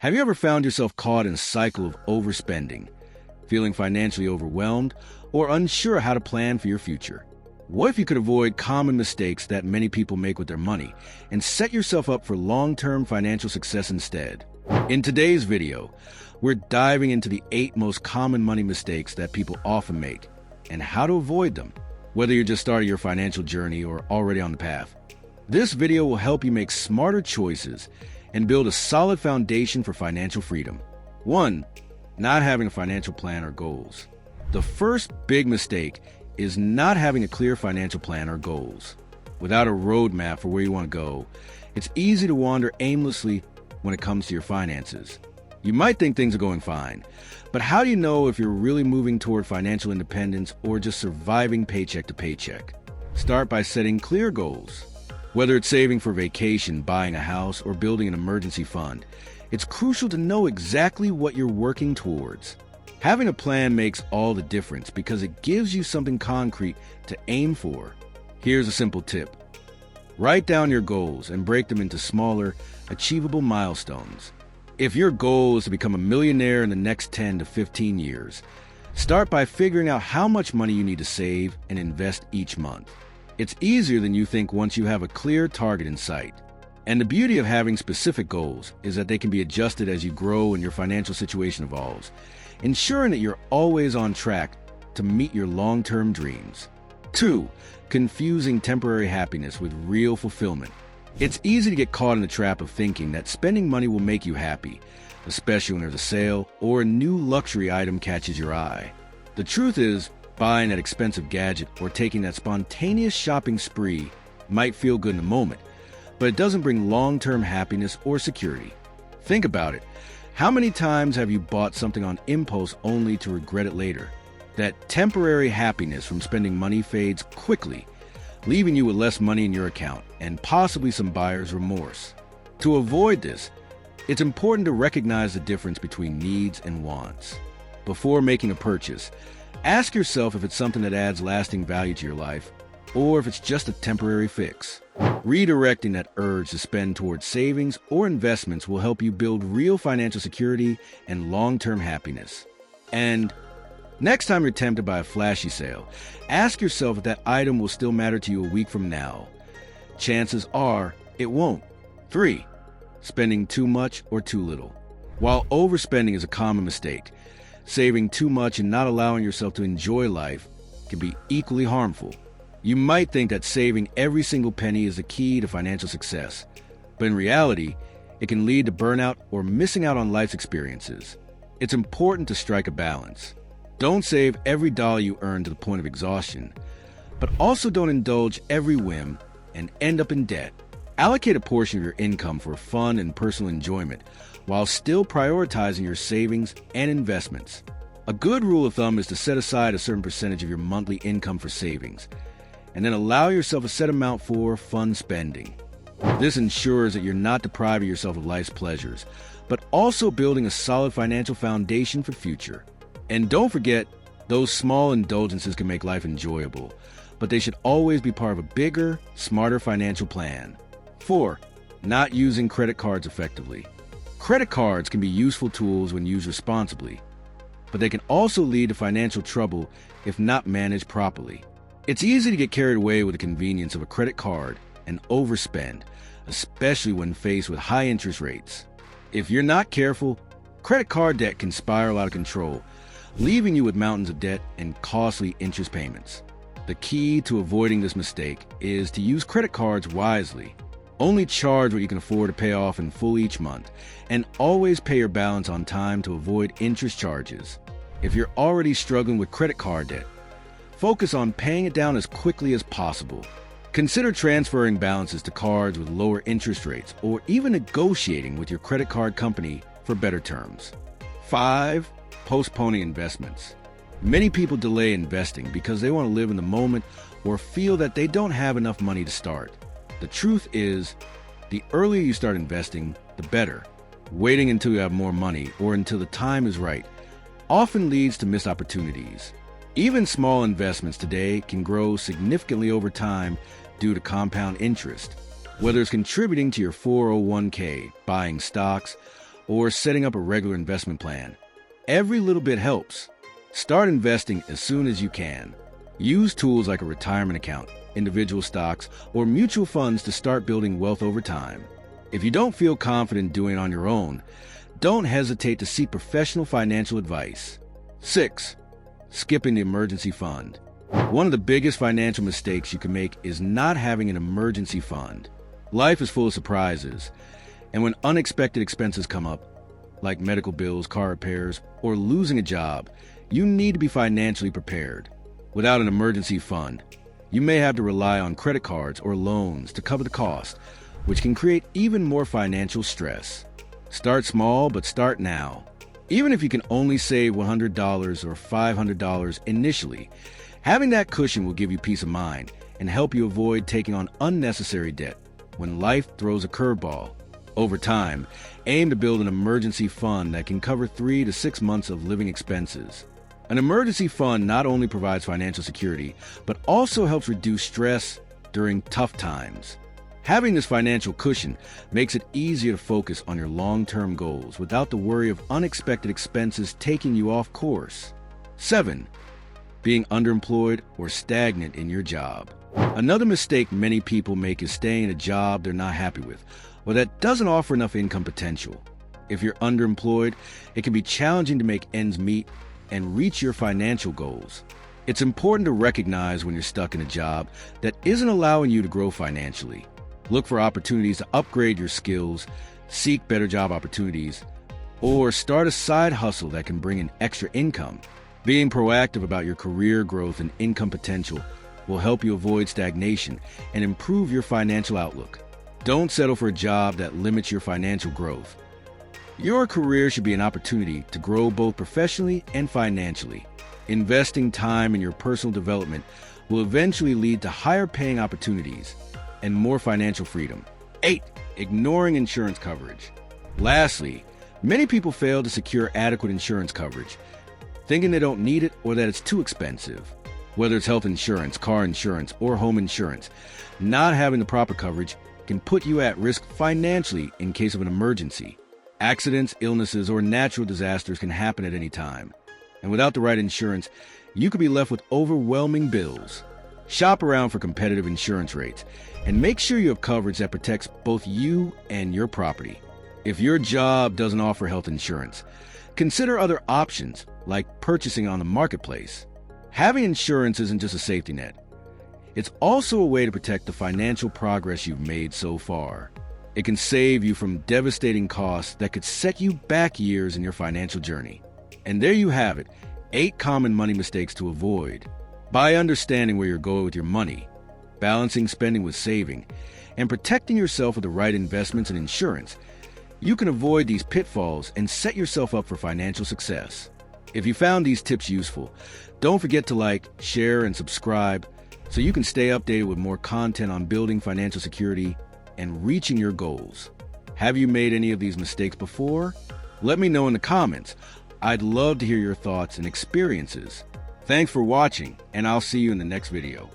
Have you ever found yourself caught in a cycle of overspending, feeling financially overwhelmed, or unsure how to plan for your future? What if you could avoid common mistakes that many people make with their money and set yourself up for long-term financial success instead? In today's video, we're diving into the 8 most common money mistakes that people often make and how to avoid them, whether you're just starting your financial journey or already on the path. This video will help you make smarter choices and build a solid foundation for financial freedom. 1. Not having a financial plan or goals. The first big mistake is not having a clear financial plan or goals. Without a roadmap for where you want to go, it's easy to wander aimlessly when it comes to your finances. You might think things are going fine, but how do you know if you're really moving toward financial independence or just surviving paycheck to paycheck? Start by setting clear goals. Whether it's saving for vacation, buying a house, or building an emergency fund, it's crucial to know exactly what you're working towards. Having a plan makes all the difference because it gives you something concrete to aim for. Here's a simple tip. Write down your goals and break them into smaller, achievable milestones. If your goal is to become a millionaire in the next 10 to 15 years, start by figuring out how much money you need to save and invest each month. It's easier than you think once you have a clear target in sight. And the beauty of having specific goals is that they can be adjusted as you grow and your financial situation evolves, ensuring that you're always on track to meet your long-term dreams. 2. Confusing temporary happiness with real fulfillment. It's easy to get caught in the trap of thinking that spending money will make you happy, especially when there's a sale or a new luxury item catches your eye. The truth is, buying that expensive gadget or taking that spontaneous shopping spree might feel good in the moment, but it doesn't bring long-term happiness or security. Think about it. How many times have you bought something on impulse only to regret it later? That temporary happiness from spending money fades quickly, leaving you with less money in your account and possibly some buyer's remorse. To avoid this, it's important to recognize the difference between needs and wants. Before making a purchase, ask yourself if it's something that adds lasting value to your life or if it's just a temporary fix. Redirecting that urge to spend towards savings or investments will help you build real financial security and long-term happiness. And next time you're tempted by a flashy sale, ask yourself if that item will still matter to you a week from now. Chances are it won't. 3. Spending too much or too little. While overspending is a common mistake, saving too much and not allowing yourself to enjoy life can be equally harmful. You might think that saving every single penny is the key to financial success, but in reality, it can lead to burnout or missing out on life's experiences. It's important to strike a balance. Don't save every dollar you earn to the point of exhaustion, but also don't indulge every whim and end up in debt. Allocate a portion of your income for fun and personal enjoyment while still prioritizing your savings and investments. A good rule of thumb is to set aside a certain percentage of your monthly income for savings, and then allow yourself a set amount for fun spending. This ensures that you're not depriving yourself of life's pleasures, but also building a solid financial foundation for the future. And don't forget, those small indulgences can make life enjoyable, but they should always be part of a bigger, smarter financial plan. 4. Not using credit cards effectively. Credit cards can be useful tools when used responsibly, but they can also lead to financial trouble if not managed properly. It's easy to get carried away with the convenience of a credit card and overspend, especially when faced with high interest rates. If you're not careful, credit card debt can spiral out of control, leaving you with mountains of debt and costly interest payments. The key to avoiding this mistake is to use credit cards wisely. Only charge what you can afford to pay off in full each month, and always pay your balance on time to avoid interest charges. If you're already struggling with credit card debt, focus on paying it down as quickly as possible. Consider transferring balances to cards with lower interest rates or even negotiating with your credit card company for better terms. 5. Postponing investments. Many people delay investing because they want to live in the moment or feel that they don't have enough money to start. The truth is, the earlier you start investing, the better. Waiting until you have more money or until the time is right often leads to missed opportunities. Even small investments today can grow significantly over time due to compound interest. Whether it's contributing to your 401k, buying stocks, or setting up a regular investment plan. Every little bit helps. Start investing as soon as you can. Use tools like a retirement account, individual stocks, or mutual funds to start building wealth over time. If you don't feel confident doing it on your own, don't hesitate to seek professional financial advice. 6. Skipping the emergency fund. One of the biggest financial mistakes you can make is not having an emergency fund. Life is full of surprises, and when unexpected expenses come up, like medical bills, car repairs, or losing a job, you need to be financially prepared. Without an emergency fund, you may have to rely on credit cards or loans to cover the cost, which can create even more financial stress. Start small, but start now. Even if you can only save $100 or $500 initially, having that cushion will give you peace of mind and help you avoid taking on unnecessary debt when life throws a curveball. Over time, aim to build an emergency fund that can cover 3 to 6 months of living expenses. An emergency fund not only provides financial security, but also helps reduce stress during tough times. Having this financial cushion makes it easier to focus on your long-term goals without the worry of unexpected expenses taking you off course. 7. Being underemployed or stagnant in your job. Another mistake many people make is staying in a job they're not happy with, or that doesn't offer enough income potential. If you're underemployed, it can be challenging to make ends meet and reach your financial goals. It's important to recognize when you're stuck in a job that isn't allowing you to grow financially. Look for opportunities to upgrade your skills, seek better job opportunities, or start a side hustle that can bring in extra income. Being proactive about your career growth and income potential will help you avoid stagnation and improve your financial outlook. Don't settle for a job that limits your financial growth. Your career should be an opportunity to grow both professionally and financially. Investing time in your personal development will eventually lead to higher paying opportunities and more financial freedom. 8. Ignoring insurance coverage. Lastly, many people fail to secure adequate insurance coverage, thinking they don't need it or that it's too expensive. Whether it's health insurance, car insurance, or home insurance, not having the proper coverage can put you at risk financially in case of an emergency. Accidents, illnesses, or natural disasters can happen at any time. And without the right insurance, you could be left with overwhelming bills. Shop around for competitive insurance rates and make sure you have coverage that protects both you and your property. If your job doesn't offer health insurance, consider other options like purchasing on the marketplace. Having insurance isn't just a safety net. It's also a way to protect the financial progress you've made so far. It can save you from devastating costs that could set you back years in your financial journey. And there you have it, 8 common money mistakes to avoid. By understanding where you're going with your money, balancing spending with saving, and protecting yourself with the right investments and insurance, you can avoid these pitfalls and set yourself up for financial success. If you found these tips useful, don't forget to like, share, and subscribe so you can stay updated with more content on building financial security and reaching your goals. Have you made any of these mistakes before? Let me know in the comments. I'd love to hear your thoughts and experiences. Thanks for watching, and I'll see you in the next video.